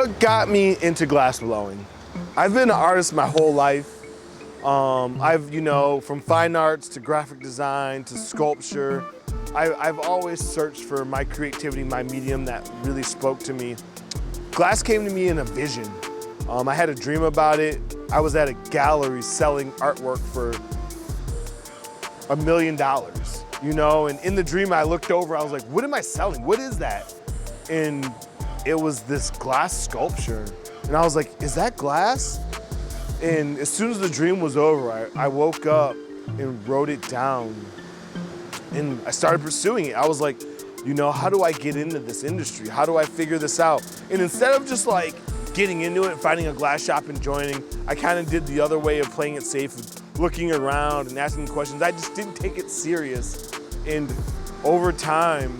What got me into glass blowing? I've been an artist my whole life. I've, from fine arts to graphic design to sculpture, I've always searched for my creativity, my medium that really spoke to me. Glass came to me in a vision. I had a dream about it. I was at a gallery selling artwork for $1 million, and in the dream I looked over, I was like, what am I selling? What is that? And it was this glass sculpture. And I was like, is that glass? And as soon as the dream was over, I woke up and wrote it down. And I started pursuing it. I was like, how do I get into this industry? How do I figure this out? And instead of just like getting into it and finding a glass shop and joining, I kind of did the other way of playing it safe, looking around and asking questions. I just didn't take it serious. And over time,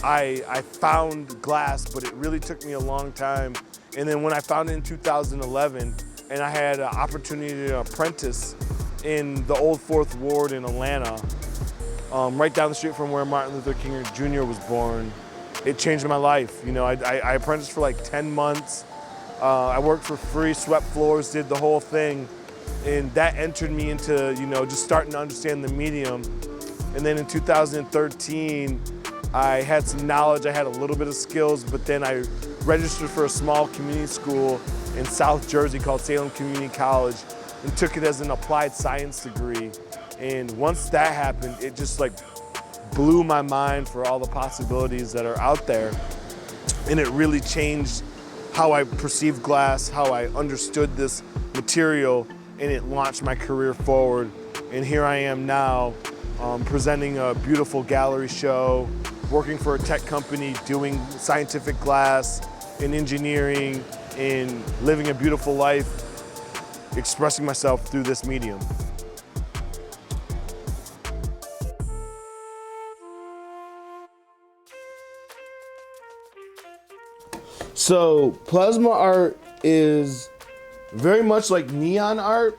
I found glass, but it really took me a long time. And then when I found it in 2011, and I had an opportunity to apprentice in the old 4th Ward in Atlanta, right down the street from where Martin Luther King Jr. was born, it changed my life. I apprenticed for like 10 months. I worked for free, swept floors, did the whole thing. And that entered me into, just starting to understand the medium. And then in 2013, I had some knowledge, I had a little bit of skills, but then I registered for a small community school in South Jersey called Salem Community College and took it as an applied science degree. And once that happened, it just like blew my mind for all the possibilities that are out there. And it really changed how I perceived glass, how I understood this material, and it launched my career forward. And here I am now, presenting a beautiful gallery show, working for a tech company, doing scientific glass and engineering, and living a beautiful life, expressing myself through this medium. So plasma art is very much like neon art,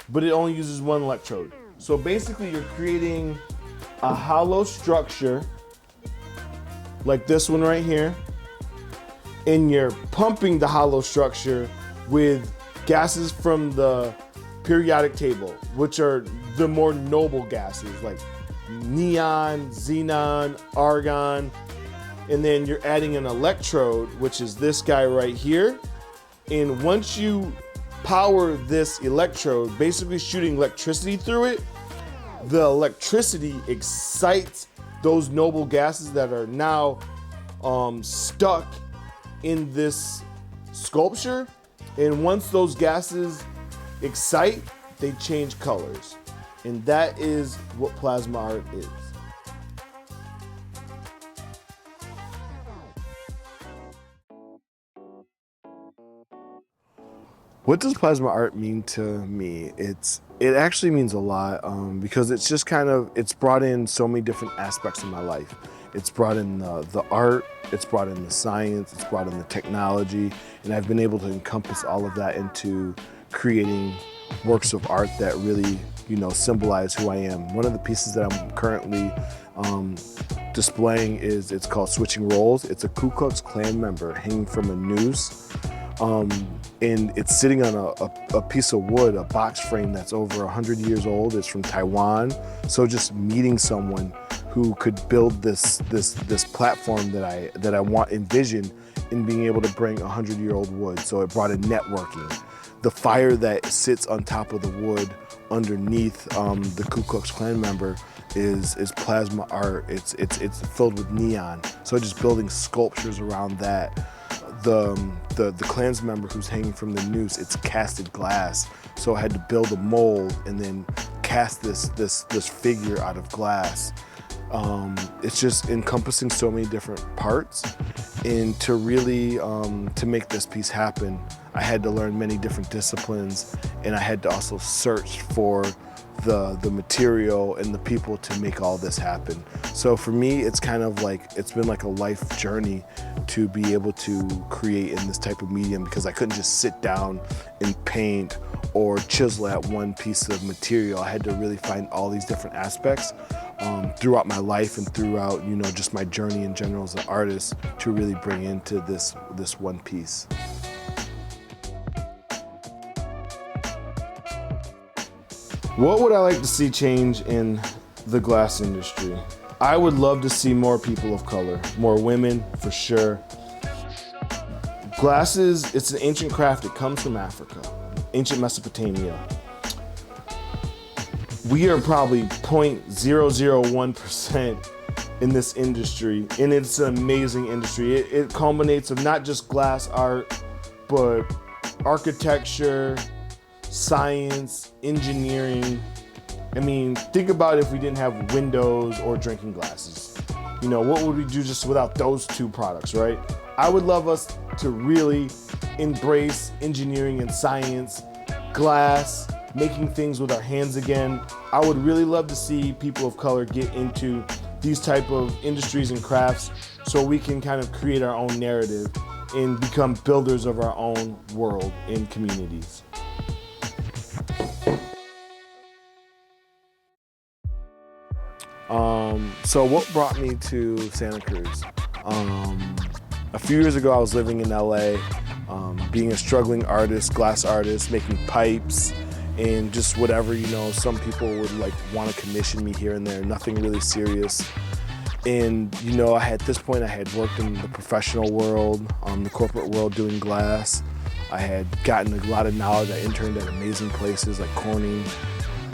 but it only uses one electrode. So basically you're creating a hollow structure like this one right here, and you're pumping the hollow structure with gases from the periodic table, which are the more noble gases like neon, xenon, argon, and then you're adding an electrode, which is this guy right here. And once you power this electrode, basically shooting electricity through it, the electricity excites those noble gases that are now stuck in this sculpture. And once those gases excite, they change colors. And that is what plasma art is. What does plasma art mean to me? It actually means a lot because it's just it's brought in so many different aspects of my life. It's brought in the art, it's brought in the science, it's brought in the technology, and I've been able to encompass all of that into creating works of art that really, symbolize who I am. One of the pieces that I'm currently displaying it's called Switching Roles. It's a Ku Klux Klan member hanging from a noose. And it's sitting on a piece of wood, a box frame that's over 100 years old. It's from Taiwan. So just meeting someone who could build this platform that I envision in being able to bring 100-year-old wood. So it brought in networking. The fire that sits on top of the wood underneath the Ku Klux Klan member is plasma art. It's filled with neon. So just building sculptures around that. The Klans member who's hanging from the noose, it's casted glass. So I had to build a mold and then cast this figure out of glass. It's just encompassing so many different parts. And to really, to make this piece happen, I had to learn many different disciplines, and I had to also search for the material and the people to make all this happen. So for me, it's it's been like a life journey to be able to create in this type of medium, because I couldn't just sit down and paint or chisel at one piece of material. I had to really find all these different aspects throughout my life and throughout, you know, just my journey in general as an artist to really bring into this one piece. What would I like to see change in the glass industry? I would love to see more people of color, more women for sure. Glasses, it's an ancient craft. It comes from Africa, ancient Mesopotamia. We are probably 0.001% in this industry, and it's an amazing industry. It culminates of not just glass art, but architecture, science, engineering. I mean, think about if we didn't have windows or drinking glasses. You know, what would we do just without those two products, right? I would love us to really embrace engineering and science, glass, making things with our hands again. I would really love to see people of color get into these type of industries and crafts so we can kind of create our own narrative and become builders of our own world and communities. So what brought me to Santa Cruz? A few years ago I was living in LA, being a struggling artist, glass artist, making pipes and just whatever, you know, some people would like want to commission me here and there, nothing really serious. And you know, at this point I had worked in the professional world, the corporate world doing glass. I had gotten a lot of knowledge. I interned at amazing places like Corning.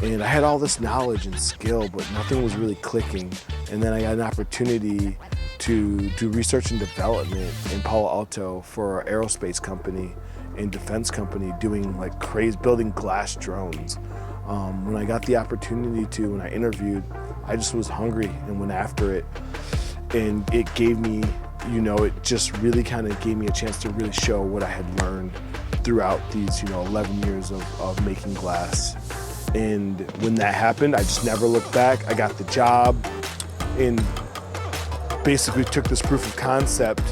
And I had all this knowledge and skill, but nothing was really clicking. And then I got an opportunity to do research and development in Palo Alto for an aerospace company and defense company doing like crazy, building glass drones. When I got the opportunity to, when I interviewed, I just was hungry and went after it. And it gave me, you know, it just really kind of gave me a chance to really show what I had learned throughout these, you know, 11 years of making glass. And when that happened, I just never looked back. I got the job and basically took this proof of concept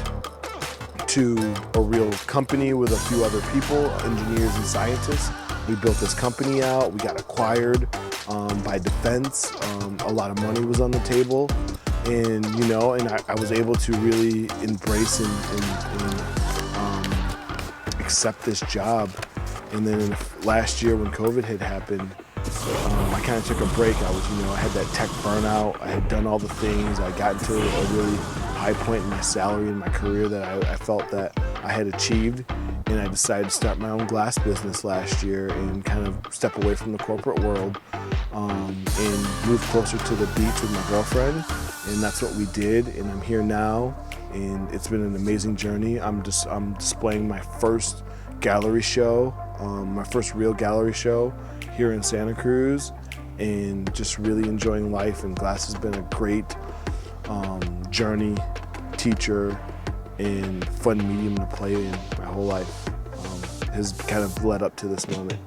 to a real company with a few other people, engineers and scientists. We built this company out. We got acquired by Designz. A lot of money was on the table. And, you know, and I was able to really embrace and accept this job. And then last year when COVID had happened, I kind of took a break. I was, you know, I had that tech burnout. I had done all the things. I got into a really high point in my salary and my career that I felt that I had achieved. And I decided to start my own glass business last year and kind of step away from the corporate world and move closer to the beach with my girlfriend. And that's what we did. And I'm here now. And it's been an amazing journey. I'm displaying my first gallery show, my first real gallery show here in Santa Cruz, and just really enjoying life. And glass has been a great journey, teacher, and fun medium to play in my whole life. Has kind of led up to this moment.